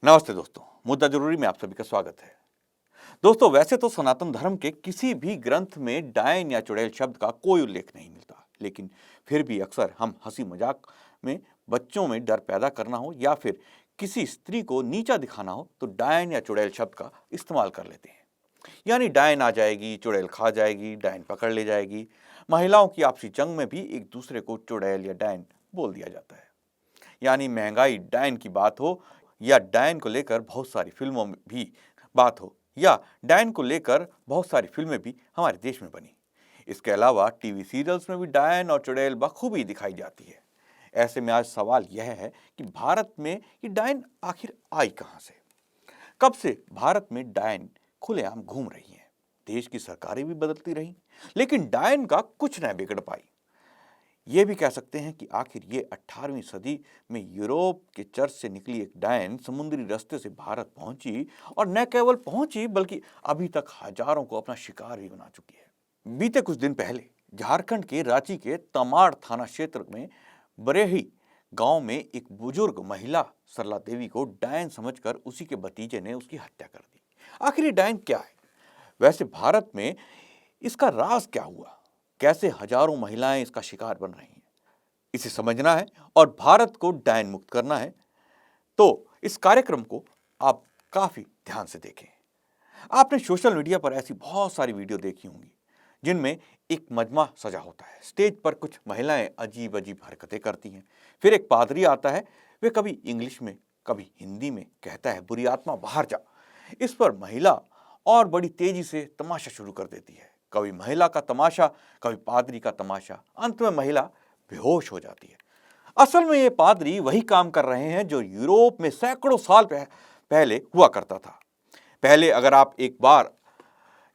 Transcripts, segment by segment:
नमस्ते दोस्तों, मुद्दा जरूरी में आप सभी का स्वागत है। दोस्तों, वैसे तो सनातन धर्म के किसी भी ग्रंथ में डायन या चुड़ैल शब्द का कोई उल्लेख नहीं मिलता, लेकिन फिर भी अक्सर हम हंसी मजाक में बच्चों में डर पैदा करना हो या फिर किसी स्त्री को नीचा दिखाना हो तो डायन या चुड़ैल शब्द का इस्तेमाल कर लेते हैं। यानी डायन आ जाएगी, चुड़ैल खा जाएगी, डायन पकड़ ले जाएगी। महिलाओं की आपसी जंग में भी एक दूसरे को चुड़ैल या डायन बोल दिया जाता है। यानी महंगाई डायन की बात हो या डायन को लेकर बहुत सारी फिल्मों में भी बात हो या डायन को लेकर बहुत सारी फिल्में भी हमारे देश में बनी। इसके अलावा टीवी सीरियल्स में भी डायन और चुड़ैल बखूबी दिखाई जाती है। ऐसे में आज सवाल यह है कि भारत में ये डायन आखिर आई कहां से? कब से भारत में डायन खुलेआम घूम रही हैं? देश की सरकारें भी बदलती रहीं, लेकिन डायन का कुछ न बिगड़ पाई। ये भी कह सकते हैं कि आखिर ये 18वीं सदी में यूरोप के चर्च से निकली एक डायन समुद्री रास्ते से भारत पहुंची और न केवल पहुंची बल्कि अभी तक हजारों को अपना शिकार भी बना चुकी है। बीते कुछ दिन पहले झारखंड के रांची के तमाड़ थाना क्षेत्र में बरेही गांव में एक बुजुर्ग महिला सरला देवी को डायन समझकर उसी के भतीजे ने उसकी हत्या कर दी। आखिर ये डायन क्या है? वैसे भारत में इसका राज क्या हुआ? कैसे हजारों महिलाएं इसका शिकार बन रही हैं? इसे समझना है और भारत को डायन मुक्त करना है तो इस कार्यक्रम को आप काफी ध्यान से देखें। आपने सोशल मीडिया पर ऐसी बहुत सारी वीडियो देखी होंगी जिनमें एक मजमा सजा होता है। स्टेज पर कुछ महिलाएं अजीब अजीब हरकतें करती हैं। फिर एक पादरी आता है, वे कभी इंग्लिश में कभी हिंदी में कहता है, बुरी आत्मा बाहर जा। इस पर महिला और बड़ी तेजी से तमाशा शुरू कर देती है। कभी महिला का तमाशा, कभी पादरी का तमाशा। अंत में महिला बेहोश हो जाती है। असल में ये पादरी वही काम कर रहे हैं जो यूरोप में सैकड़ों साल पहले हुआ करता था। पहले अगर आप एक बार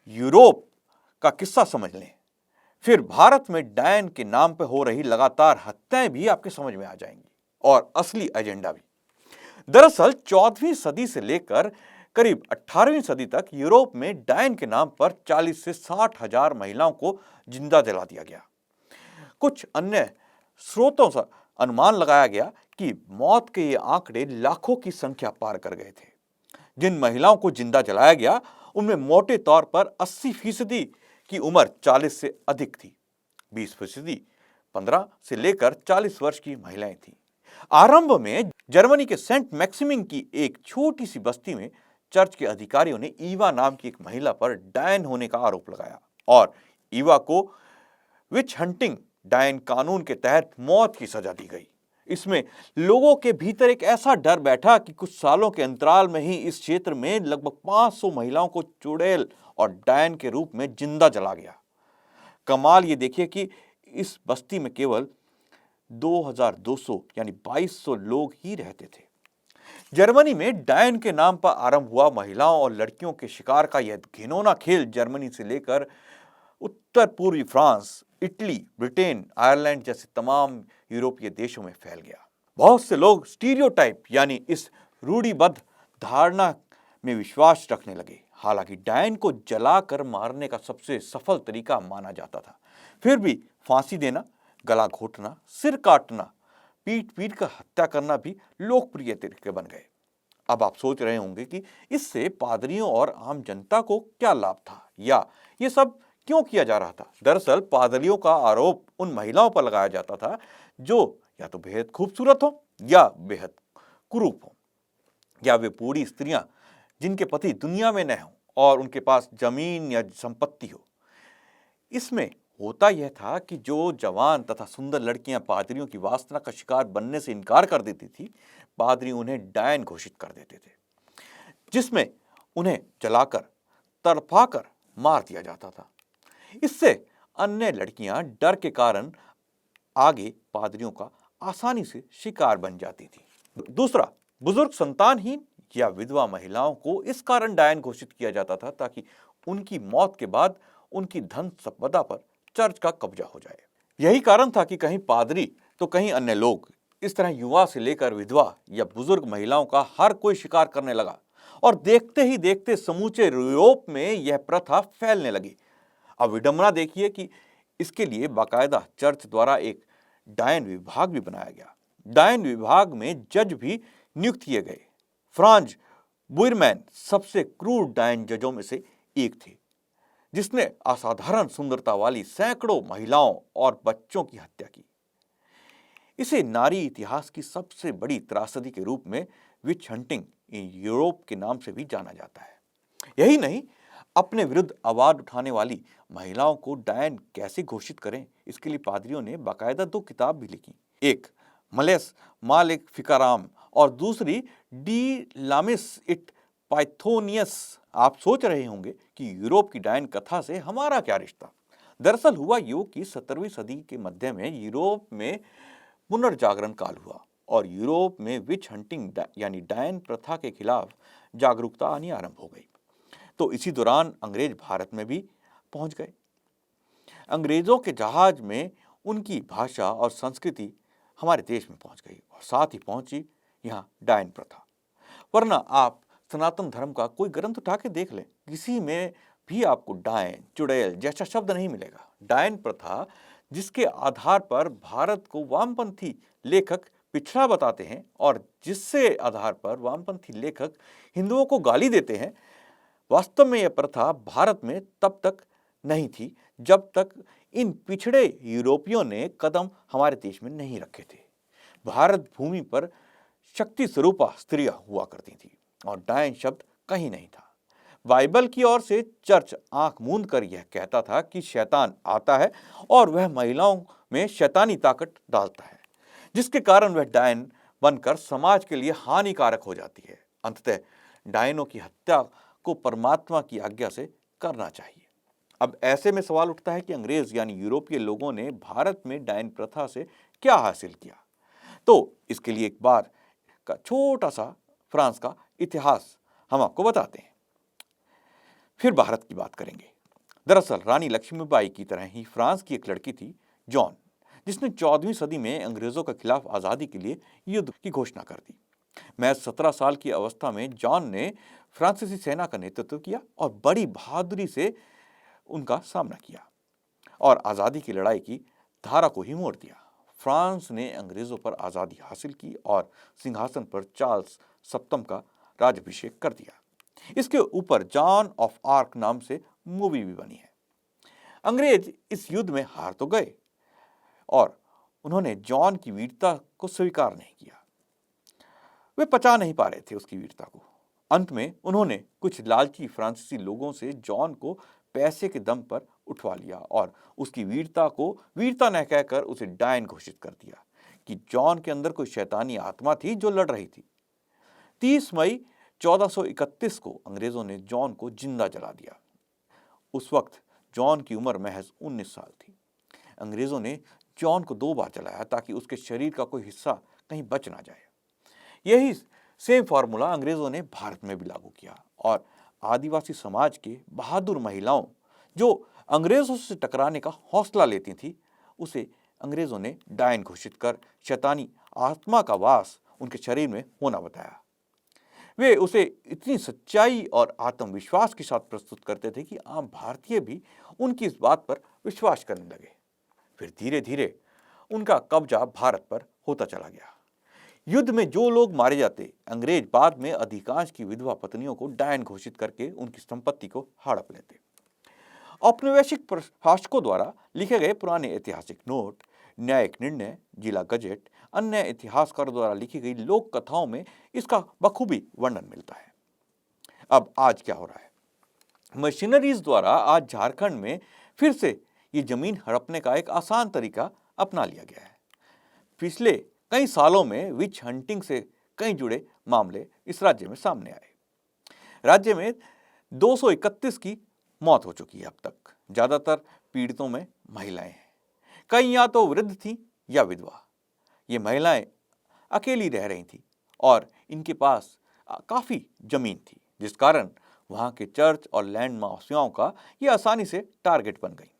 यूरोप का किस्सा समझ लें, फिर भारत में डायन के नाम पर हो रही लगातार हत्याएं भी आपके समझ में आ जाएंगी और असली एजेंडा भी। दरअसल 14वीं सदी से लेकर करीब 18वीं सदी तक यूरोप में डायन के नाम पर 40 से 60 हजार महिलाओं को जिंदा जला दिया गया। कुछ अन्य स्रोतों से अनुमान लगाया गया कि मौत के ये आंकड़े लाखों की संख्या पार कर गए थे। जिन महिलाओं को जिंदा जलाया गया उनमें मोटे तौर पर 80% की उम्र 40 से अधिक थी। 20% 15 से लेकर 40 वर्ष की महिलाएं थीं। आरंभ में जर्मनी के सेंट मैक्सिमिन की एक छोटी सी बस्ती में चर्च के अधिकारियों ने ईवा नाम की एक महिला पर डायन होने का आरोप लगाया और ईवा को विच हंटिंग डायन कानून के तहत मौत की सजा दी गई। इसमें लोगों के भीतर एक ऐसा डर बैठा कि कुछ सालों के अंतराल में ही इस क्षेत्र में लगभग 500 महिलाओं को चुड़ैल और डायन के रूप में जिंदा जला गया। कमाल ये देखिए कि इस बस्ती में केवल 2200 यानी 2200 लोग ही रहते थे। जर्मनी में डायन के नाम पर आरंभ हुआ महिलाओं और लड़कियों के शिकार का यह घिनौना खेल जर्मनी से लेकर उत्तर पूर्वी फ्रांस, इटली, ब्रिटेन, आयरलैंड जैसे तमाम यूरोपीय देशों में फैल गया। बहुत से लोग स्टीरियोटाइप यानी इस रूढ़िबद्ध धारणा में विश्वास रखने लगे। हालांकि डायन को जलाकर मारने का सबसे सफल तरीका माना जाता था। फिर भी फांसी देना, गला घोटना, सिर काटना, पीट पीट कर हत्या करना भी लोकप्रिय तरीके बन गए। अब आप सोच रहे होंगे कि इससे पादरियों और आम जनता को क्या लाभ था या ये सब क्यों किया जा रहा था? दरअसल पादरियों का आरोप उन महिलाओं पर लगाया जाता था जो या तो बेहद खूबसूरत हो या बेहद कुरूप हो, या वे बूढ़ी स्त्रियां जिनके पति दुनिया में न हो और उनके पास जमीन या संपत्ति हो। इसमें होता यह था कि जो जवान तथा सुंदर लड़कियां पादरियों की वासना का शिकार बनने से इनकार कर देती थी, पादरी उन्हें डायन घोषित कर देते थे, जिसमें उन्हें जलाकर तड़पाकर मार दिया जाता था। इससे अन्य लड़कियां डर के कारण आगे पादरियों का आसानी से शिकार बन जाती थी। दूसरा, बुजुर्ग संतानहीन या विधवा महिलाओं को इस कारण डायन घोषित किया जाता था ताकि उनकी मौत के बाद उनकी धन संपदा पर चर्च का कब्जा हो जाए। यही कारण था कि कहीं पादरी तो कहीं अन्य लोग इस तरह युवा से लेकर विधवा या बुजुर्ग महिलाओं का हर कोई शिकार करने लगा और देखते ही देखते समूचे यूरोप में यह प्रथा फैलने लगी। अब विडंबना देखिए कि इसके लिए बाकायदा चर्च द्वारा एक डायन विभाग भी बनाया गया। डायन विभाग में जज भी नियुक्त किए गए। फ्रांज बुइरमैन सबसे क्रूर डायन जजों में से एक थे, जिसने असाधारण सुंदरता वाली सैकड़ों महिलाओं और बच्चों की हत्या की। इसे नारी इतिहास की सबसे बड़ी त्रासदी के रूप में विच हंटिंग इन यूरोप के नाम से भी जाना जाता है। यही नहीं, अपने विरुद्ध आवाज उठाने वाली महिलाओं को डायन कैसे घोषित करें, इसके लिए पादरियों ने बाकायदा 2 किताब भी लिखी। एक मलेस मालिक फिकाराम और दूसरी डी लामिस इट पाइथोनियस। आप सोच रहे होंगे कि यूरोप की डायन कथा से हमारा क्या रिश्ता। दरअसल हुआ यूं कि 17वीं सदी के मध्य में यूरोप में पुनर्जागरण काल हुआ और यूरोप में विच हंटिंग यानी डायन प्रथा के खिलाफ जागरूकता आनी आरंभ हो गई। तो इसी दौरान अंग्रेज भारत में भी पहुंच गए। अंग्रेजों के जहाज में उनकी भाषा और संस्कृति हमारे देश में पहुंच गई और साथ ही पहुंची यहाँ डायन प्रथा। वरना आप सनातन धर्म का कोई ग्रंथ उठा के देख लें, किसी में भी आपको डायन चुड़ैल जैसा शब्द नहीं मिलेगा। डायन प्रथा, जिसके आधार पर भारत को वामपंथी लेखक पिछड़ा बताते हैं और जिससे आधार पर वामपंथी लेखक हिंदुओं को गाली देते हैं, वास्तव में यह प्रथा भारत में तब तक नहीं थी जब तक इन पिछड़े यूरोपियों ने कदम हमारे देश में नहीं रखे थे। भारत भूमि पर शक्ति स्वरूपा स्त्रियां हुआ करती थी और डायन शब्द कहीं नहीं था। बाइबल की ओर से चर्च आंख मूंद कर यह कहता था कि शैतान आता है और वह महिलाओं में शैतानी ताकत डालता है, जिसके कारण वह डायन बनकर समाज के लिए हानिकारक हो जाती है। अंततः डायनों की हत्या को परमात्मा की आज्ञा से करना चाहिए। अब ऐसे में सवाल उठता है कि अंग्रेज यानी यूरोपीय लोगों ने भारत में डायन प्रथा से क्या हासिल किया। तो इसके लिए एक बार का छोटा सा फ्रांस का इतिहास हम आपको बताते हैं, फिर भारत की बात करेंगे। दरअसल रानी लक्ष्मीबाई की तरह ही फ्रांस की एक लड़की थी, जॉन, जिसने 14वीं सदी में अंग्रेजों के खिलाफ आजादी के लिए युद्ध की घोषणा कर दी। महज 17 साल की अवस्था में जॉन ने फ्रांसीसी सेना का नेतृत्व किया और बड़ी बहादुरी से उनका सामना किया और आजादी की लड़ाई की धारा को ही मोड़ दिया। फ्रांस ने अंग्रेजों पर आजादी हासिल की और सिंहासन पर चार्ल्स सप्तम का राज्याभिषेक कर दिया। इसके ऊपर जॉन ऑफ आर्क नाम से मूवी भी बनी है। अंग्रेज इस युद्ध में हार तो गए और उन्होंने जॉन की वीरता को स्वीकार नहीं किया। वे पचा नहीं पा रहे थे उसकी वीरता को। अंत में उन्होंने कुछ लालची फ्रांसीसी लोगों से जॉन को पैसे के दम पर उठवा लिया और उसकी वीरता को वीरता न कहकर उसे डायन घोषित कर दिया कि जॉन के अंदर कोई शैतानी आत्मा थी जो लड़ रही थी। 30 मई 1431 को अंग्रेजों ने जॉन को जिंदा जला दिया। उस वक्त जॉन की उम्र महज 19 साल थी। अंग्रेजों ने जॉन को 2 बार जलाया ताकि उसके शरीर का कोई हिस्सा कहीं बच ना जाए। यही सेम फार्मूला अंग्रेजों ने भारत में भी लागू किया और आदिवासी समाज के बहादुर महिलाओं जो अंग्रेजों से टकराने का हौसला लेती थी, उसे अंग्रेजों ने डायन घोषित कर शैतानी आत्मा का वास उनके शरीर में होना बताया। वे उसे इतनी सच्चाई और आत्मविश्वास के साथ प्रस्तुत करते थे कि आम भारतीय भी उनकी इस बात पर विश्वास करने लगे। फिर धीरे धीरे उनका कब्जा भारत पर होता चला गया। युद्ध में जो लोग मारे जाते, अंग्रेज बाद में अधिकांश की विधवा पत्नियों को डायन घोषित करके उनकी संपत्ति को हड़प लेते। औपनिवेशिक प्रशासकों द्वारा लिखे गए पुराने ऐतिहासिक नोट, न्यायिक निर्णय, जिला गजेट, अन्य इतिहासकारों द्वारा लिखी गई लोक कथाओं में इसका बखूबी वर्णन मिलता है। अब आज क्या हो रहा है? मशीनरीज द्वारा आज झारखंड में फिर से ये जमीन हड़पने का एक आसान तरीका अपना लिया गया है। पिछले कई सालों में विच हंटिंग से कई जुड़े मामले इस राज्य में सामने आए। राज्य में 231 की मौत हो चुकी है अब तक। ज्यादातर पीड़ितों में महिलाएं हैं। कई या तो वृद्ध थी या विधवा। ये महिलाएं अकेली रह रही थी और इनके पास काफी जमीन थी, जिस कारण वहां के चर्च और लैंड माफियाओं का ये आसानी से टारगेट बन गई।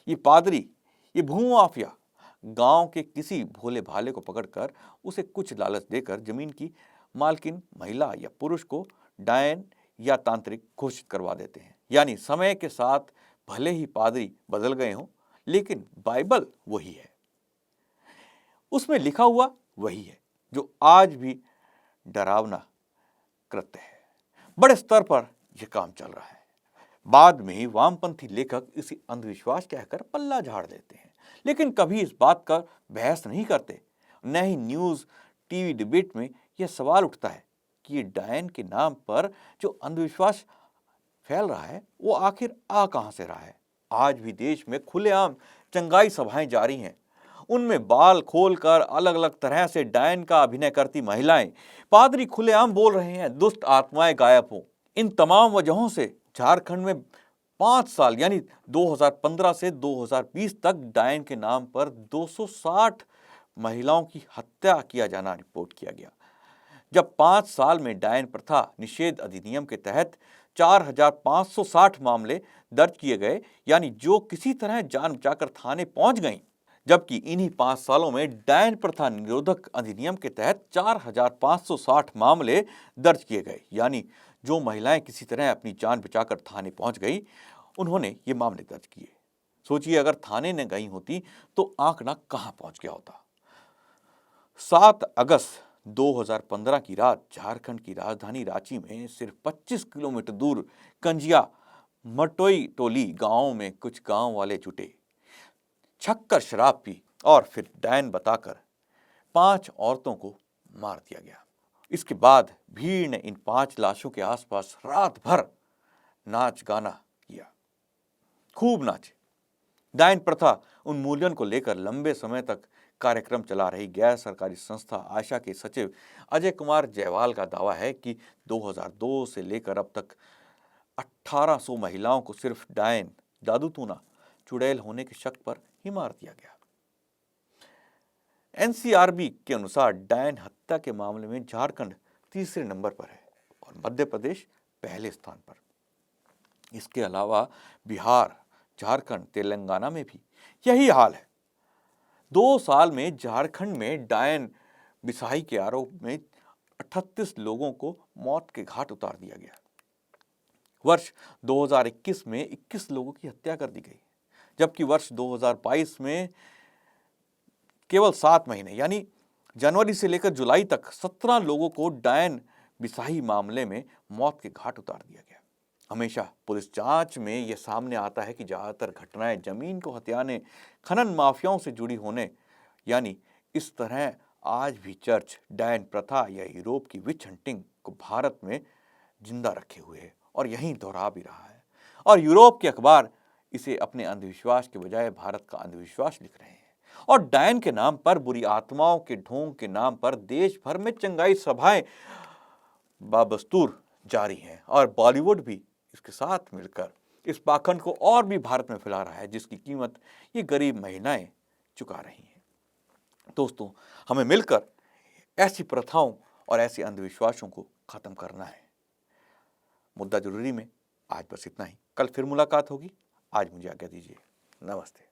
ये पादरी, ये भूमाफिया गांव के किसी भोले भाले को पकड़कर उसे कुछ लालच देकर जमीन की मालकिन महिला या पुरुष को डायन या तांत्रिक घोषित करवा देते हैं। यानी समय के साथ भले ही पादरी बदल गए हों, लेकिन बाइबल वही है, उसमें लिखा हुआ वही है जो आज भी डरावना कृत्य है। बड़े स्तर पर यह काम चल रहा है। बाद में वामपंथी लेखक इसे अंधविश्वास कहकर पल्ला झाड़ देते हैं, लेकिन कभी इस बात का बहस नहीं करते। न ही न्यूज टीवी डिबेट में यह सवाल उठता है कि ये डायन के नाम पर जो अंधविश्वास फैल रहा है वो आखिर आ कहां से रहा है। आज भी देश में खुलेआम चंगाई सभाएं जारी हैं। उनमें बाल खोलकर अलग अलग तरह से डायन का अभिनय करती महिलाएं, पादरी खुलेआम बोल रहे हैं दुष्ट आत्माएं गायब हो। इन तमाम वजहों से झारखंड में 5 साल यानी 2015 से 2020 तक डायन के नाम पर 260 महिलाओं की हत्या किया जाना रिपोर्ट किया गया। जब 5 साल में डायन प्रथा निषेध अधिनियम के तहत 4,560 मामले दर्ज किए गए, यानी जो किसी तरह जान बचाकर थाने पहुंच गईं, जबकि इन्हीं 5 सालों में डायन प्रथा निरोधक अधिनियम के तहत 4,560 मामले दर्ज किए गए, यानी जो महिलाएं किसी तरह अपनी जान बचाकर थाने पहुंच गई, उन्होंने ये मामले दर्ज किए। सोचिए अगर थाने न गई होती तो आंकड़ा कहां पहुंच गया होता। 7 अगस्त 2015 की रात झारखंड की राजधानी रांची में सिर्फ 25 किलोमीटर दूर कंजिया मटोई टोली गांव में कुछ गांव वाले जुटे, छक्कर शराब पी और फिर डायन बताकर 5 औरतों को मार दिया गया। इसके बाद भीड़ ने इन 5 लाशों के आसपास रात भर नाच गाना किया, खूब नाचे। डायन प्रथा उन्मूलन को लेकर लंबे समय तक कार्यक्रम चला रही गैर सरकारी संस्था आशा के सचिव अजय कुमार जयवाल का दावा है कि 2002 से लेकर अब तक 1800 महिलाओं को सिर्फ डायन, जादू टूना, चुड़ैल होने के शक पर ही मार दिया गया। एनसीआरबी के अनुसार डायन हत्या के मामले में झारखंड तीसरे नंबर पर है और मध्य प्रदेश पहले स्थान पर। इसके अलावा बिहार, झारखंड, तेलंगाना में भी यही हाल है। 2 साल में झारखंड में डायन बिसाही के आरोप में 38 लोगों को मौत के घाट उतार दिया गया। वर्ष 2021 में 21 लोगों की हत्या कर दी गई, जबकि वर्ष 2022 में केवल 7 महीने यानी जनवरी से लेकर जुलाई तक 17 लोगों को डायन बिसाही मामले में मौत के घाट उतार दिया गया। हमेशा पुलिस जांच में यह सामने आता है कि ज्यादातर घटनाएं जमीन को हथियाने, खनन माफियाओं से जुड़ी होने, यानी इस तरह आज भी चर्च डायन प्रथा या यूरोप की विच हंटिंग को भारत में जिंदा रखे हुए है और यहीं दोहरा भी रहा है। और यूरोप के अखबार इसे अपने अंधविश्वास के बजाय भारत का अंधविश्वास लिख रहे हैं। और डायन के नाम पर, बुरी आत्माओं के ढोंग के नाम पर देश भर में चंगाई सभाएं बाबस्तूर जारी हैं और बॉलीवुड भी इसके साथ मिलकर इस पाखंड को और भी भारत में फैला रहा है, जिसकी कीमत ये गरीब महिलाएं चुका रही हैं। दोस्तों, हमें मिलकर ऐसी प्रथाओं और ऐसे अंधविश्वासों को खत्म करना है। मुद्दा जरूरी में आज बस इतना ही। कल फिर मुलाकात होगी। आज मुझे आज्ञा दीजिए। नमस्ते।